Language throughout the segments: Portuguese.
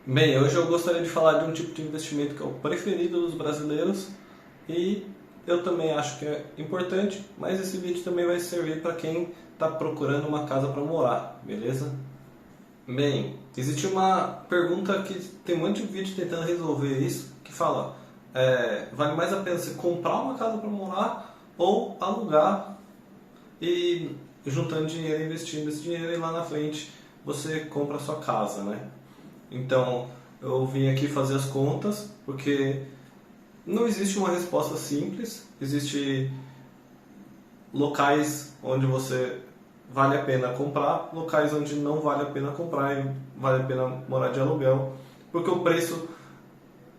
Bem, hoje eu gostaria de falar de um tipo de investimento que é o preferido dos brasileiros e eu também acho que é importante, mas esse vídeo também vai servir para quem está procurando uma casa para morar, beleza? Bem, existe uma pergunta que tem um monte de vídeo tentando resolver isso, que fala, vale mais a pena você comprar uma casa para morar ou alugar e juntando dinheiro, investindo esse dinheiro e lá na frente você compra a sua casa, né? Então, eu vim aqui fazer as contas, porque não existe uma resposta simples. Existe locais onde você vale a pena comprar, locais onde não vale a pena comprar e vale a pena morar de aluguel, porque o preço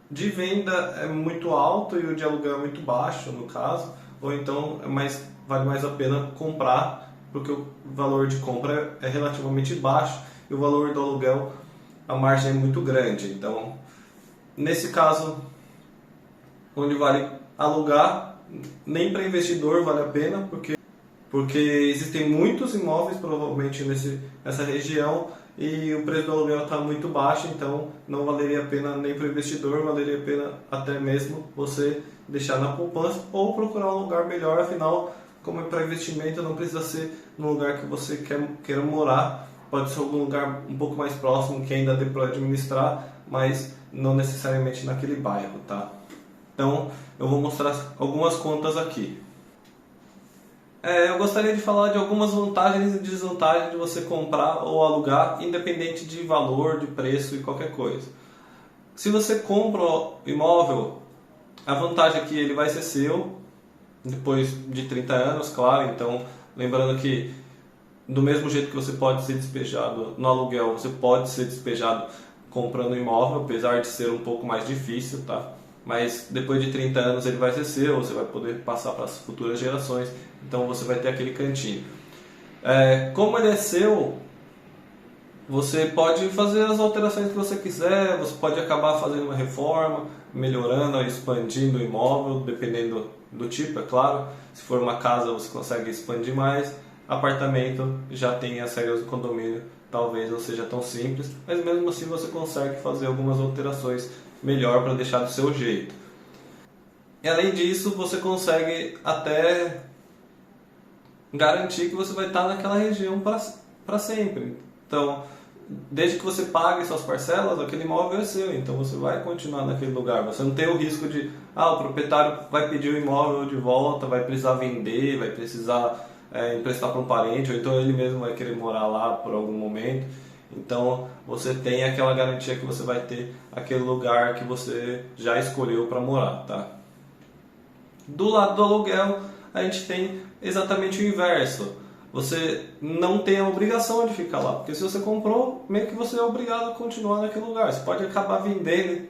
de venda é muito alto e o de aluguel é muito baixo, no caso, ou então vale mais a pena comprar, porque o valor de compra é relativamente baixo e o valor do aluguel, a margem é muito grande. Então, nesse caso, onde vale alugar, nem para investidor vale a pena, porque existem muitos imóveis provavelmente nessa região e o preço do aluguel está muito baixo, então não valeria a pena nem para o investidor, valeria a pena até mesmo você deixar na poupança ou procurar um lugar melhor, afinal, como é para investimento, não precisa ser no lugar que você queira morar, pode ser algum lugar um pouco mais próximo que ainda dê para administrar, mas não necessariamente naquele bairro, tá? Então eu vou mostrar algumas contas aqui. Eu gostaria de falar de algumas vantagens e desvantagens de você comprar ou alugar, independente de valor, de preço e qualquer coisa. Se você compra o imóvel, a vantagem é que ele vai ser seu depois de 30 anos, claro. Então, lembrando que do mesmo jeito que você pode ser despejado no aluguel, você pode ser despejado comprando um imóvel, apesar de ser um pouco mais difícil, tá? Mas depois de 30 anos ele vai ser seu, você vai poder passar para as futuras gerações, então você vai ter aquele cantinho. Como ele é seu, você pode fazer as alterações que você quiser, você pode acabar fazendo uma reforma, melhorando, expandindo o imóvel, dependendo do tipo, é claro. Se for uma casa, você consegue expandir mais. Apartamento já tem as regras do condomínio, talvez não seja tão simples, mas mesmo assim você consegue fazer algumas alterações melhor para deixar do seu jeito. E além disso, você consegue até garantir que você vai estar naquela região para sempre. Então, desde que você pague suas parcelas, aquele imóvel é seu, então você vai continuar naquele lugar. Você não tem o risco de, o proprietário vai pedir o imóvel de volta, vai precisar vender, vai precisar emprestar para um parente, ou então ele mesmo vai querer morar lá por algum momento. Então você tem aquela garantia que você vai ter aquele lugar que você já escolheu para morar, tá? Do lado do aluguel, a gente tem exatamente o inverso. Você não tem a obrigação de ficar lá, porque se você comprou, meio que você é obrigado a continuar naquele lugar. Você pode acabar vendendo,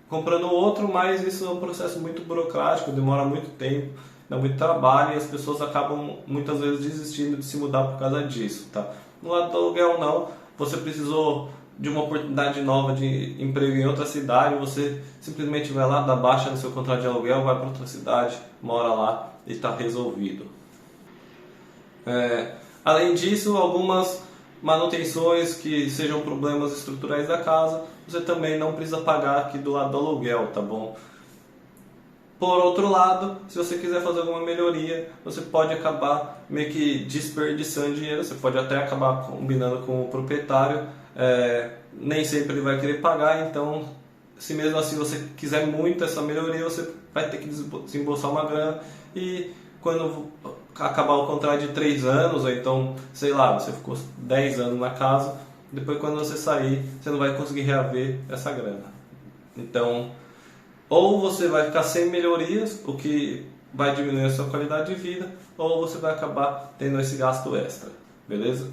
comprando outro, mas isso é um processo muito burocrático, demora muito tempo, dá muito trabalho e as pessoas acabam muitas vezes desistindo de se mudar por causa disso, tá? No lado do aluguel não, você precisou de uma oportunidade nova de emprego em outra cidade, você simplesmente vai lá, dá baixa no seu contrato de aluguel, vai para outra cidade, mora lá e está resolvido. Além disso, algumas manutenções que sejam problemas estruturais da casa, você também não precisa pagar aqui do lado do aluguel, tá bom? Por outro lado, se você quiser fazer alguma melhoria, você pode acabar meio que desperdiçando dinheiro, você pode até acabar combinando com o proprietário, nem sempre ele vai querer pagar, então se mesmo assim você quiser muito essa melhoria, você vai ter que desembolsar uma grana e quando acabar o contrato de 3 anos, ou então, sei lá, você ficou 10 anos na casa, depois quando você sair, você não vai conseguir reaver essa grana. Então, ou você vai ficar sem melhorias, o que vai diminuir a sua qualidade de vida, ou você vai acabar tendo esse gasto extra, beleza?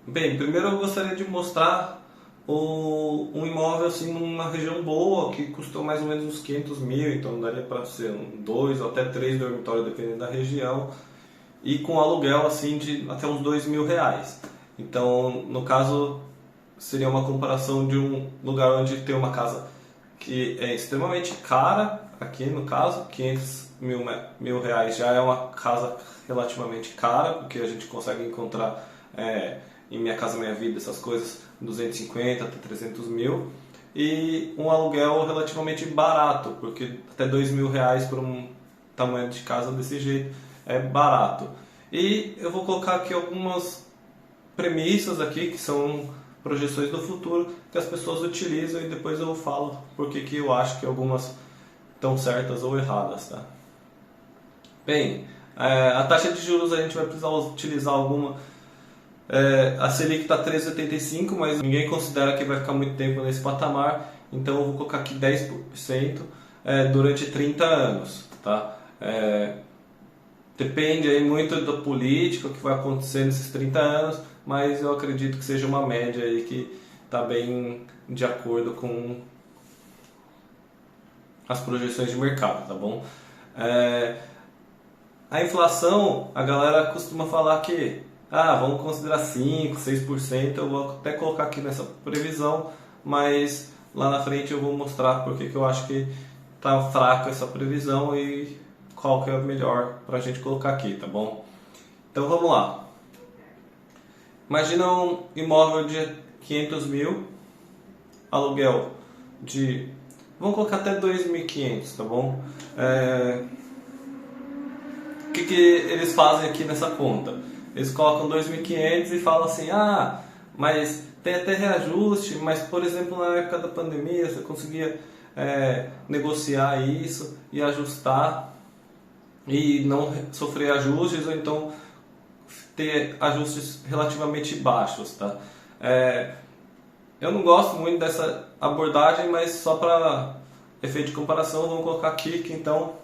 Bem, primeiro eu gostaria de mostrar um imóvel assim numa região boa, que custou mais ou menos uns 500 mil, então daria para ser 2 ou até 3 dormitórios dependendo da região, e com aluguel assim de até uns 2 mil reais. Então, no caso, seria uma comparação de um lugar onde tem uma casa que é extremamente cara, aqui no caso, 500 mil reais já é uma casa relativamente cara, porque a gente consegue encontrar em Minha Casa Minha Vida, essas coisas, 250 até 300 mil. E um aluguel relativamente barato, porque até R$ 2.000 por um tamanho de casa desse jeito é barato. E eu vou colocar aqui algumas premissas aqui, que são projeções do futuro, que as pessoas utilizam, e depois eu falo porque que eu acho que algumas estão certas ou erradas, tá? Bem, a taxa de juros a gente vai precisar utilizar alguma. A Selic está 13,85, mas ninguém considera que vai ficar muito tempo nesse patamar, então eu vou colocar aqui 10% durante 30 anos, tá? Depende aí muito da política, o que vai acontecer nesses 30 anos, mas eu acredito que seja uma média aí que está bem de acordo com as projeções de mercado, tá bom? A inflação, a galera costuma falar que vamos considerar 5%, 6%, eu vou até colocar aqui nessa previsão, mas lá na frente eu vou mostrar porque que eu acho que está fraca essa previsão e qual que é o melhor para a gente colocar aqui, tá bom? Então vamos lá. Imagina um imóvel de 500 mil, aluguel de... Vamos colocar até 2.500, tá bom? O que eles fazem aqui nessa conta? Eles colocam 2.500 e falam assim, mas tem até reajuste, mas por exemplo na época da pandemia você conseguia negociar isso e ajustar e não sofrer ajustes, ou então ter ajustes relativamente baixos, tá? Eu não gosto muito dessa abordagem, mas só para efeito de comparação vamos colocar aqui que então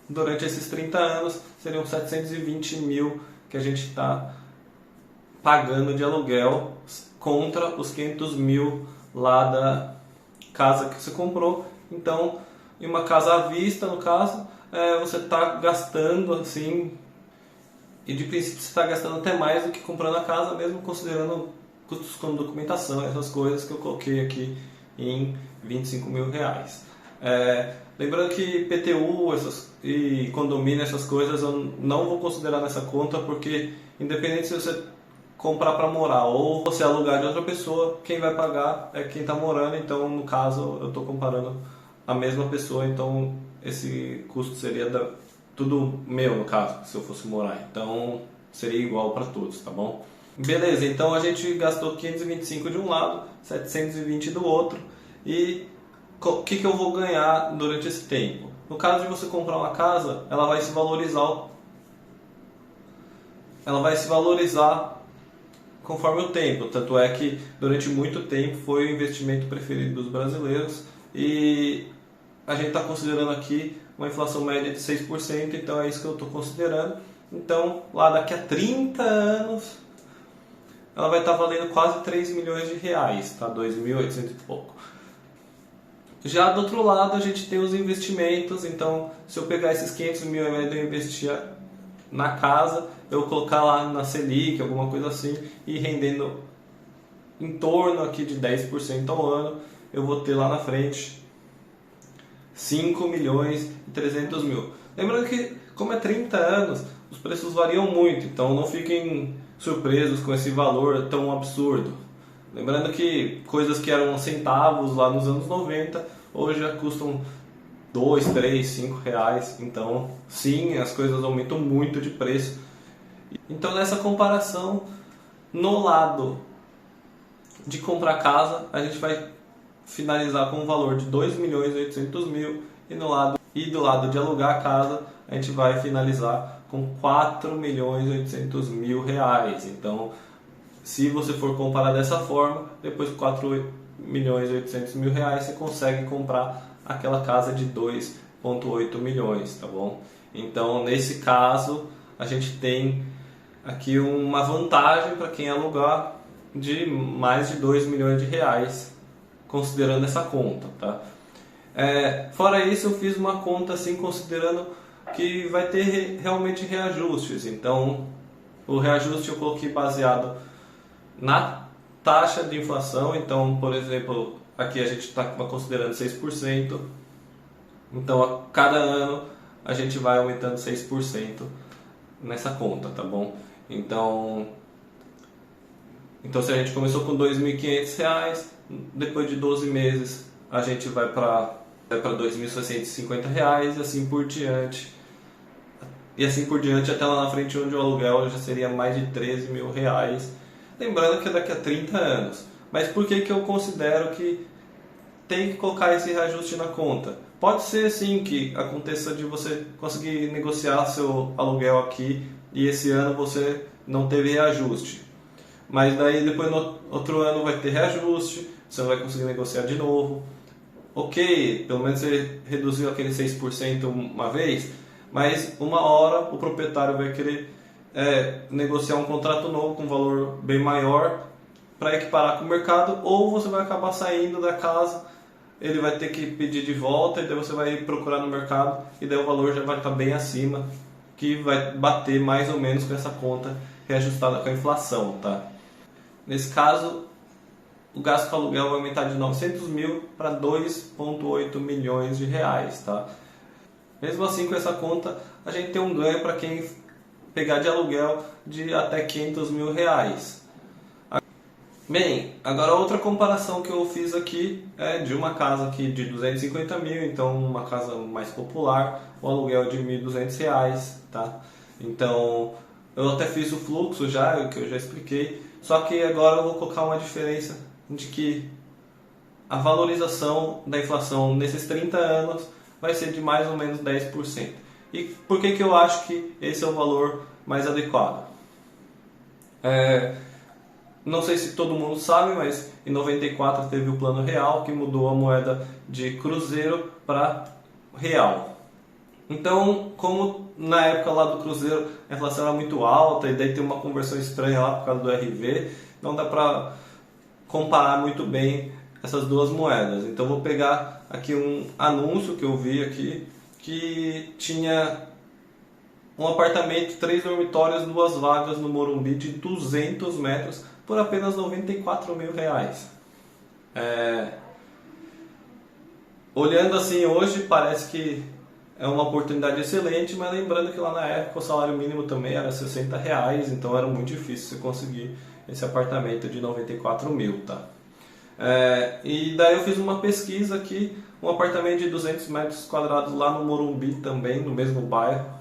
durante esses 30 anos seriam 720 mil que a gente está pagando de aluguel contra os 500 mil lá da casa que você comprou. Então, em uma casa à vista, no caso, você está gastando assim, e de princípio você está gastando até mais do que comprando a casa, mesmo considerando custos com documentação, essas coisas que eu coloquei aqui em R$ 25.000. Lembrando que IPTU e condomínio, essas coisas eu não vou considerar nessa conta, porque independente se você comprar para morar ou você alugar de outra pessoa, quem vai pagar é quem está morando. Então no caso eu estou comparando a mesma pessoa, então esse custo seria tudo meu, no caso, se eu fosse morar. Então seria igual para todos, tá bom? Beleza, então a gente gastou 525 de um lado, 720 do outro, e o que eu vou ganhar durante esse tempo? No caso de você comprar uma casa, ela vai se valorizar conforme o tempo. Tanto é que durante muito tempo foi o investimento preferido dos brasileiros, e a gente está considerando aqui uma inflação média de 6%, então é isso que eu estou considerando. Então lá daqui a 30 anos ela vai estar valendo quase 3 milhões de reais, tá? 2.800 e pouco. Já do outro lado a gente tem os investimentos, então se eu pegar esses 500 mil ao invés de eu investir na casa, eu colocar lá na Selic, alguma coisa assim, e rendendo em torno aqui de 10% ao ano, eu vou ter lá na frente 5.300.000. Lembrando que como é 30 anos, os preços variam muito, então não fiquem surpresos com esse valor tão absurdo. Lembrando que coisas que eram centavos lá nos anos 90, hoje já custam 2, 3, 5 reais. Então, sim, as coisas aumentam muito de preço. Então, nessa comparação, no lado de comprar casa, a gente vai finalizar com um valor de 2.800.000, e do lado de alugar a casa, a gente vai finalizar com 4.800.000 reais. Então, se você for comparar dessa forma, depois de 4.800.000 reais você consegue comprar aquela casa de 2,8 milhões, tá bom? Então, nesse caso, a gente tem aqui uma vantagem para quem alugar de mais de 2 milhões de reais, considerando essa conta, tá? Fora isso, eu fiz uma conta assim, considerando que vai ter realmente reajustes. Então, o reajuste eu coloquei baseado na taxa de inflação. Então, por exemplo, aqui a gente está considerando 6%. Então, a cada ano a gente vai aumentando 6% nessa conta, tá bom? Então, Então se a gente começou com R$ 2.500, depois de 12 meses a gente vai para R$ 2.650 e assim por diante. E assim por diante até lá na frente, onde o aluguel já seria mais de R$ 13.000. Lembrando que é daqui a 30 anos. Mas por que eu considero que tem que colocar esse reajuste na conta? Pode ser sim que aconteça de você conseguir negociar seu aluguel aqui e esse ano você não teve reajuste. Mas daí depois no outro ano vai ter reajuste, você não vai conseguir negociar de novo. Ok, pelo menos você reduziu aquele 6% uma vez, mas uma hora o proprietário vai querer negociar um contrato novo com um valor bem maior para equiparar com o mercado, ou você vai acabar saindo da casa, ele vai ter que pedir de volta e daí você vai procurar no mercado e daí o valor já vai estar bem acima, que vai bater mais ou menos com essa conta reajustada com a inflação, tá? Nesse caso, o gasto com aluguel vai aumentar de 900 mil para 2,8 milhões de reais, tá? Mesmo assim, com essa conta, a gente tem um ganho para quem pegar de aluguel de até 500 mil reais. Bem, agora outra comparação que eu fiz aqui é de uma casa aqui de 250 mil, então uma casa mais popular, o aluguel é de 1.200 reais, tá? Então, eu até fiz o fluxo já, que eu já expliquei, só que agora eu vou colocar uma diferença de que a valorização da inflação nesses 30 anos vai ser de mais ou menos 10%. E por que eu acho que esse é o valor mais adequado? Não sei se todo mundo sabe, mas em 94 teve o Plano Real, que mudou a moeda de cruzeiro para real. Então, como na época lá do cruzeiro a inflação era muito alta e daí tem uma conversão estranha lá por causa do RV, não dá para comparar muito bem essas duas moedas. Então vou pegar aqui um anúncio que eu vi aqui, que tinha um apartamento, 3 dormitórios, 2 vagas no Morumbi de 200 metros por apenas R$ 94 mil. Olhando assim hoje parece que é uma oportunidade excelente, mas lembrando que lá na época o salário mínimo também era R$ 60, então era muito difícil você conseguir esse apartamento de 94 mil, tá? E daí eu fiz uma pesquisa aqui, um apartamento de 200 metros quadrados lá no Morumbi também, no mesmo bairro.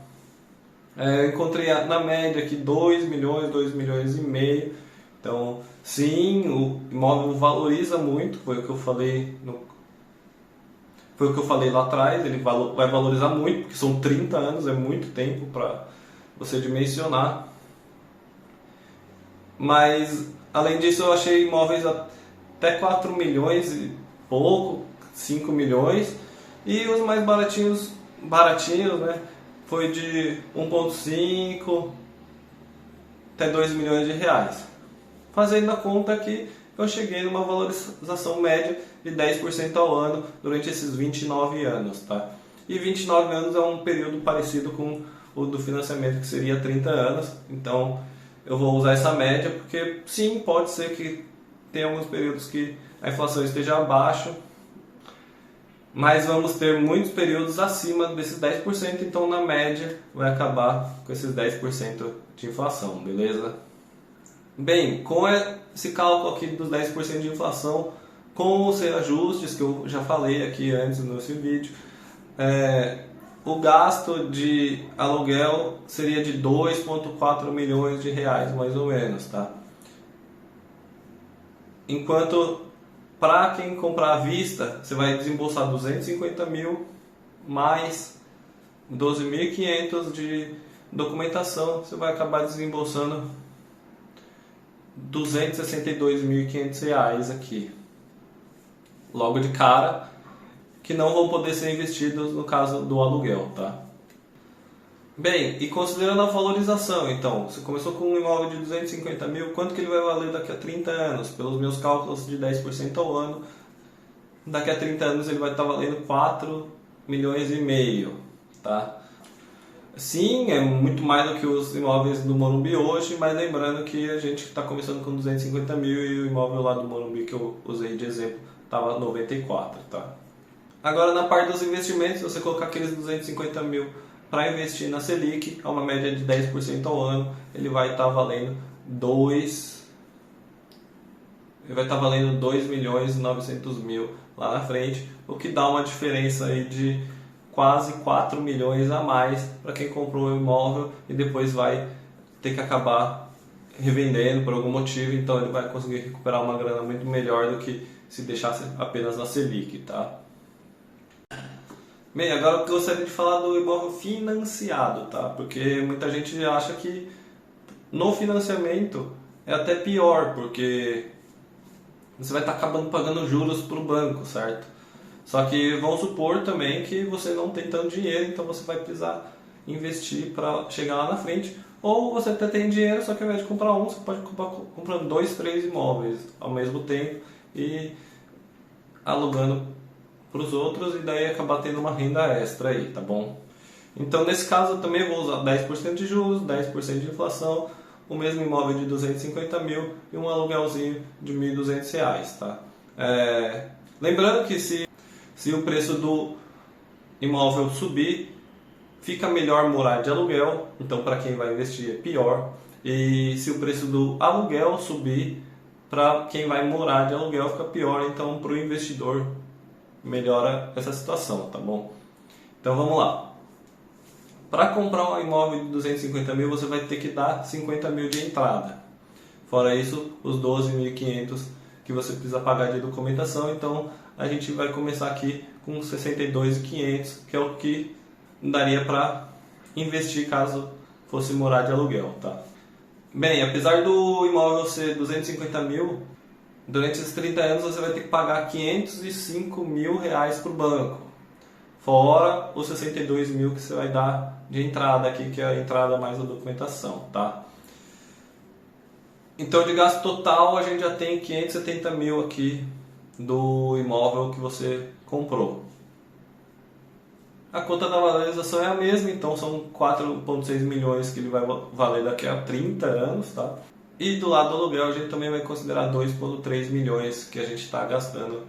Encontrei na média aqui 2 milhões, 2 milhões e meio. Então, sim, o imóvel valoriza muito, foi o que eu falei lá atrás, ele vai valorizar muito, porque são 30 anos, é muito tempo para você dimensionar. Mas, além disso, eu achei imóveis até 4 milhões e pouco, 5 milhões, e os mais baratinhos, né, foi de 1,5 até 2 milhões de reais. Fazendo a conta aqui, eu cheguei numa valorização média de 10% ao ano durante esses 29 anos, tá? E 29 anos é um período parecido com o do financiamento, que seria 30 anos, então eu vou usar essa média porque sim, pode ser que tenha alguns períodos que a inflação esteja abaixo, mas vamos ter muitos períodos acima desses 10%, então na média vai acabar com esses 10% de inflação, beleza? Bem, com esse cálculo aqui dos 10% de inflação, com os reajustes que eu já falei aqui antes nesse vídeo, o gasto de aluguel seria de 2,4 milhões de reais, mais ou menos, tá? Enquanto para quem comprar à vista, você vai desembolsar 250 mil mais 12.500 de documentação, você vai acabar desembolsando R$ 262.500 aqui, logo de cara, que não vão poder ser investidos no caso do aluguel, tá? Bem, e considerando a valorização, então, você começou com um imóvel de 250 mil, quanto que ele vai valer daqui a 30 anos? Pelos meus cálculos de 10% ao ano, daqui a 30 anos ele vai estar valendo 4 milhões e meio, tá? Sim, é muito mais do que os imóveis do Morumbi hoje, mas lembrando que a gente está começando com 250 mil e o imóvel lá do Morumbi que eu usei de exemplo estava 94, tá? Agora na parte dos investimentos, se você colocar aqueles 250 mil para investir na Selic, a uma média de 10% ao ano, ele vai estar valendo ele vai estar valendo 2.900.000 lá na frente, o que dá uma diferença aí de quase 4 milhões a mais para quem comprou o imóvel e depois vai ter que acabar revendendo por algum motivo, então ele vai conseguir recuperar uma grana muito melhor do que se deixasse apenas na Selic, tá? Bem, agora eu gostaria de falar do imóvel financiado, tá? Porque muita gente acha que no financiamento é até pior, porque você vai estar acabando pagando juros para o banco, certo? Só que vamos supor também que você não tem tanto dinheiro, então você vai precisar investir para chegar lá na frente. Ou você até tem dinheiro, só que ao invés de comprar um, você pode comprando 2, 3 imóveis ao mesmo tempo e alugando para os outros e daí acabar tendo uma renda extra aí, tá bom? Então nesse caso eu também vou usar 10% de juros, 10% de inflação, o mesmo imóvel de 250 mil e um aluguelzinho de R$ 1.200, tá? Lembrando que se o preço do imóvel subir, fica melhor morar de aluguel, então para quem vai investir é pior. E se o preço do aluguel subir, para quem vai morar de aluguel fica pior, então para o investidor melhora essa situação, tá bom? Então vamos lá. Para comprar um imóvel de 250 mil, você vai ter que dar 50 mil de entrada. Fora isso, os 12.500 que você precisa pagar de documentação. Então a gente vai começar aqui com 62.500, que é o que daria para investir caso fosse morar de aluguel, tá? Bem, apesar do imóvel ser 250 mil, durante esses 30 anos você vai ter que pagar 505 mil reais para o banco, fora os 62 mil que você vai dar de entrada aqui, que é a entrada mais a documentação, tá? Então de gasto total a gente já tem 570 mil aqui do imóvel que você comprou. A conta da valorização é a mesma, então são 4,6 milhões que ele vai valer daqui a 30 anos, tá? E do lado do aluguel a gente também vai considerar 2,3 milhões que a gente está gastando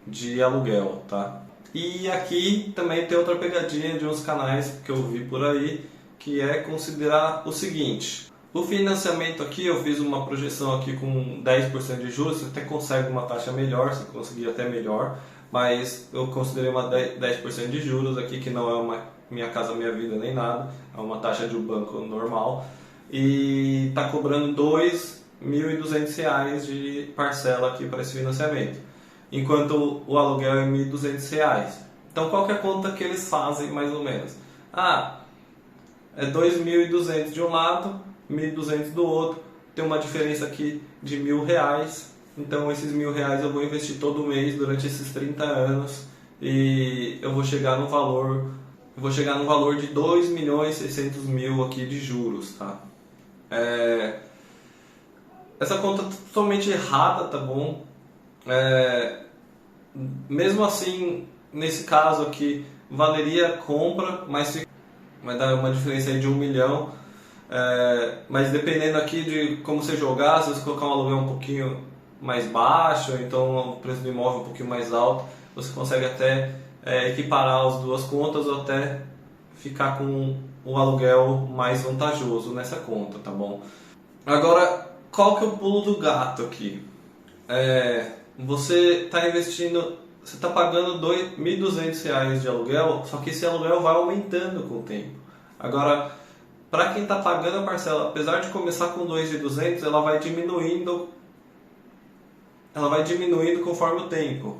de aluguel, tá? E aqui também tem outra pegadinha de uns canais que eu vi por aí, que é considerar o seguinte: o financiamento aqui, eu fiz uma projeção aqui com 10% de juros, você até consegue uma taxa melhor, você conseguir até melhor, mas eu considerei uma 10% de juros aqui, que não é uma Minha Casa Minha Vida nem nada, é uma taxa de um banco normal, e está cobrando R$ 2.200 de parcela aqui para esse financiamento, enquanto o aluguel é R$ 1.200. Então qual que é a conta que eles fazem mais ou menos? É 2.200 de um lado, 1.200 do outro, tem uma diferença aqui de R$ 1.000. Então esses R$ 1.000 eu vou investir todo mês durante esses 30 anos e eu vou chegar no valor de 2.600.000 aqui de juros, tá? Essa conta é totalmente errada, tá bom? Mesmo assim, nesse caso aqui, valeria a compra, mas vai dar uma diferença aí de 1 milhão. Mas dependendo aqui de como você jogar, se você colocar um aluguel um pouquinho mais baixo, então o preço do imóvel um pouquinho mais alto, você consegue até equiparar as duas contas ou até ficar com o aluguel mais vantajoso nessa conta, tá bom? Agora, qual que é o pulo do gato aqui? Você está investindo, você está pagando R$ 1.200 de aluguel, só que esse aluguel vai aumentando com o tempo. Agora, para quem está pagando a parcela, apesar de começar com 2.200, ela vai diminuindo conforme o tempo.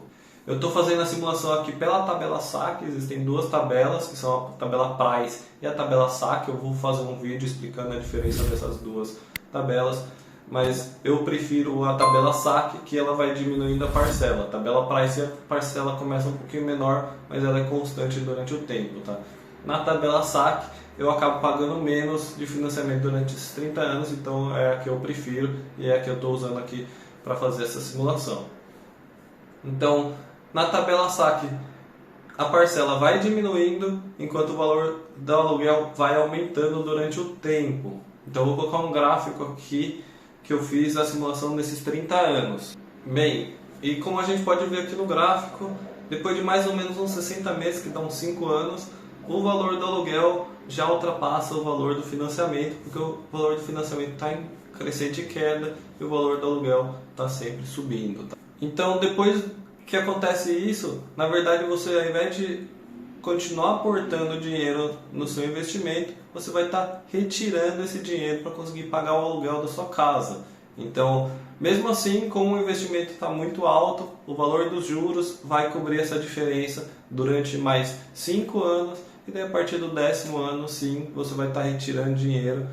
Eu estou fazendo a simulação aqui pela tabela SAC, existem duas tabelas, que são a tabela Price e a tabela SAC. Eu vou fazer um vídeo explicando a diferença dessas duas tabelas, mas eu prefiro a tabela SAC, que ela vai diminuindo a parcela. A tabela Price, a parcela começa um pouquinho menor, mas ela é constante durante o tempo, tá? Na tabela SAC, eu acabo pagando menos de financiamento durante esses 30 anos, então é a que eu prefiro e é a que eu estou usando aqui para fazer essa simulação. Então, na tabela SAC, a parcela vai diminuindo enquanto o valor do aluguel vai aumentando durante o tempo. Então, eu vou colocar um gráfico aqui que eu fiz a simulação desses 30 anos. Bem, e como a gente pode ver aqui no gráfico, depois de mais ou menos uns 60 meses, que dão 5 anos, o valor do aluguel já ultrapassa o valor do financiamento, porque o valor do financiamento está crescente queda e o valor do aluguel está sempre subindo. Tá? Então, depois que acontece isso, na verdade você, ao invés de continuar aportando dinheiro no seu investimento, você vai estar retirando esse dinheiro para conseguir pagar o aluguel da sua casa. Então, mesmo assim, como o investimento está muito alto, o valor dos juros vai cobrir essa diferença durante mais 5 anos, e daí a partir do 10º ano, sim, você vai estar retirando dinheiro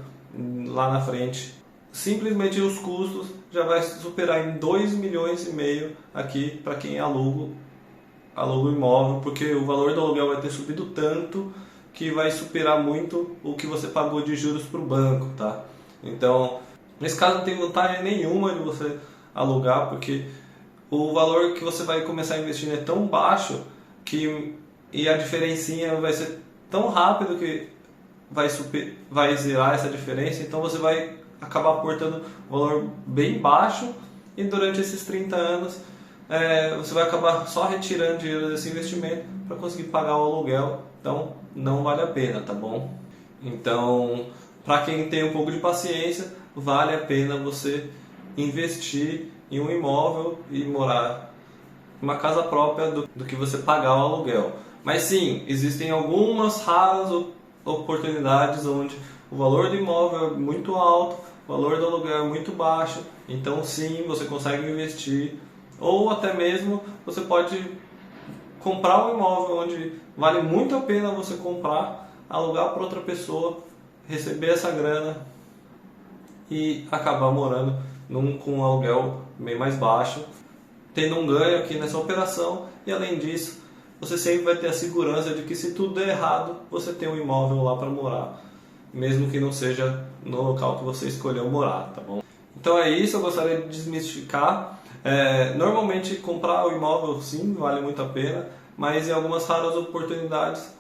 lá na frente. Simplesmente os custos já vai superar em 2,5 milhões aqui para quem aluga o imóvel, porque o valor do aluguel vai ter subido tanto que vai superar muito o que você pagou de juros para o banco, tá? Então, nesse caso não tem vantagem nenhuma de você alugar, porque o valor que você vai começar a investir é tão baixo e a diferencinha vai ser tão rápido que vai zerar essa diferença, então você vai acabar aportando um valor bem baixo e durante esses 30 anos você vai acabar só retirando dinheiro desse investimento para conseguir pagar o aluguel, então não vale a pena, tá bom? Então, para quem tem um pouco de paciência, vale a pena você investir em um imóvel e morar em uma casa própria do que você pagar o aluguel. Mas sim, existem algumas raras oportunidades onde o valor do imóvel é muito alto, o valor do aluguel é muito baixo, então sim, você consegue investir, ou até mesmo você pode comprar um imóvel onde vale muito a pena você comprar, alugar para outra pessoa, receber essa grana e acabar morando com um aluguel bem mais baixo, tendo um ganho aqui nessa operação, e além disso, você sempre vai ter a segurança de que se tudo der errado, você tem um imóvel lá para morar, mesmo que não seja no local que você escolheu morar, tá bom? Então é isso, eu gostaria de desmistificar. Normalmente comprar o imóvel sim, vale muito a pena, mas em algumas raras oportunidades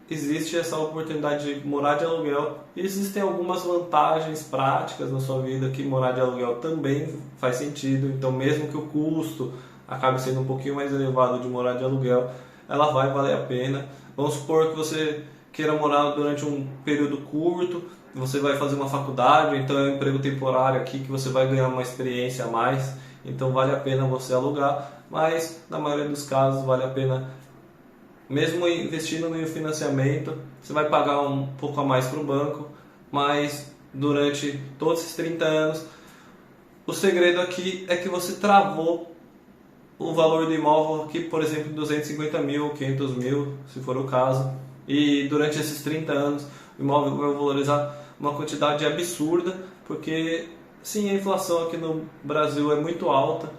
existe essa oportunidade de morar de aluguel, e existem algumas vantagens práticas na sua vida que morar de aluguel também faz sentido. Então mesmo que o custo acabe sendo um pouquinho mais elevado de morar de aluguel, ela vai valer a pena. Vamos supor que você queira morar durante um período curto, você vai fazer uma faculdade, então é um emprego temporário aqui que você vai ganhar uma experiência a mais, então vale a pena você alugar, mas na maioria dos casos vale a pena, mesmo investindo no financiamento, você vai pagar um pouco a mais para o banco, mas durante todos esses 30 anos, o segredo aqui é que você travou o valor do imóvel aqui, por exemplo, 250 mil, 500 mil, se for o caso, e durante esses 30 anos o imóvel vai valorizar uma quantidade absurda, porque sim, a inflação aqui no Brasil é muito alta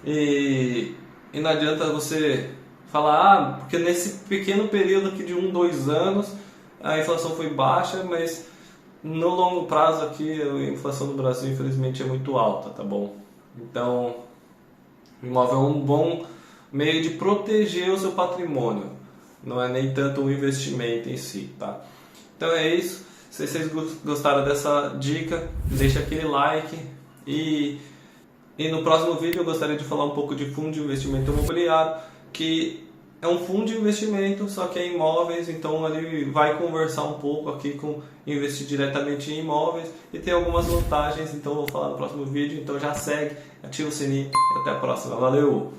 e não adianta você falar, porque nesse pequeno período aqui de 2 anos a inflação foi baixa, mas no longo prazo aqui a inflação no Brasil infelizmente é muito alta, tá bom? Então o imóvel é um bom meio de proteger o seu patrimônio, não é nem tanto um investimento em si, tá? Então é isso. Se vocês gostaram dessa dica, deixa aquele like e no próximo vídeo eu gostaria de falar um pouco de fundo de investimento imobiliário, que é um fundo de investimento, só que é em imóveis, então ele vai conversar um pouco aqui com investir diretamente em imóveis e tem algumas vantagens, então eu vou falar no próximo vídeo, então já segue, ativa o sininho e até a próxima, valeu!